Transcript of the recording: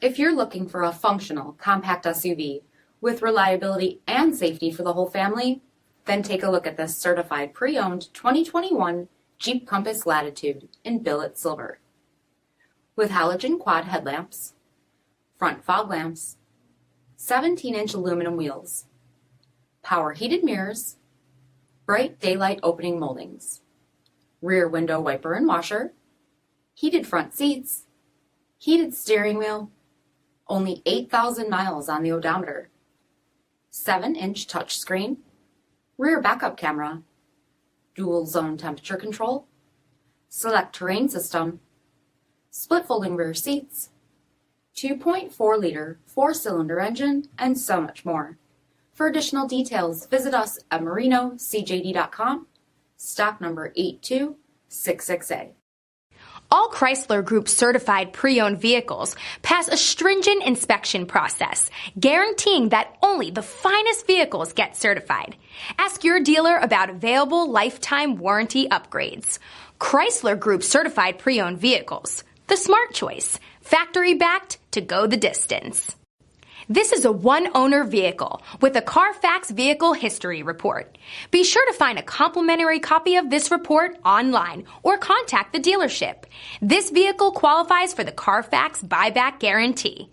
If you're looking for a functional, compact SUV with reliability and safety for the whole family, then take a look at this certified pre-owned 2021 Jeep Compass Latitude in billet silver. With halogen quad headlamps, front fog lamps, 17-inch aluminum wheels, power heated mirrors, bright daylight opening moldings, rear window wiper and washer, heated front seats, heated steering wheel, only 8,000 miles on the odometer, 7-inch touchscreen, rear backup camera, dual zone temperature control, SELEC-TERRAIN system, split folding rear seats, 2.4-liter 4-cylinder engine, and so much more. For additional details, visit us at marinocjd.com, stock number 8266A. All Chrysler Group certified pre-owned vehicles pass a stringent inspection process, guaranteeing that only the finest vehicles get certified. Ask your dealer about available lifetime warranty upgrades. Chrysler Group certified pre-owned vehicles, the smart choice, factory backed to go the distance. This is a one-owner vehicle with a CARFAX vehicle history report. Be sure to find a complimentary copy of this report online or contact the dealership. This vehicle qualifies for the CARFAX buyback guarantee.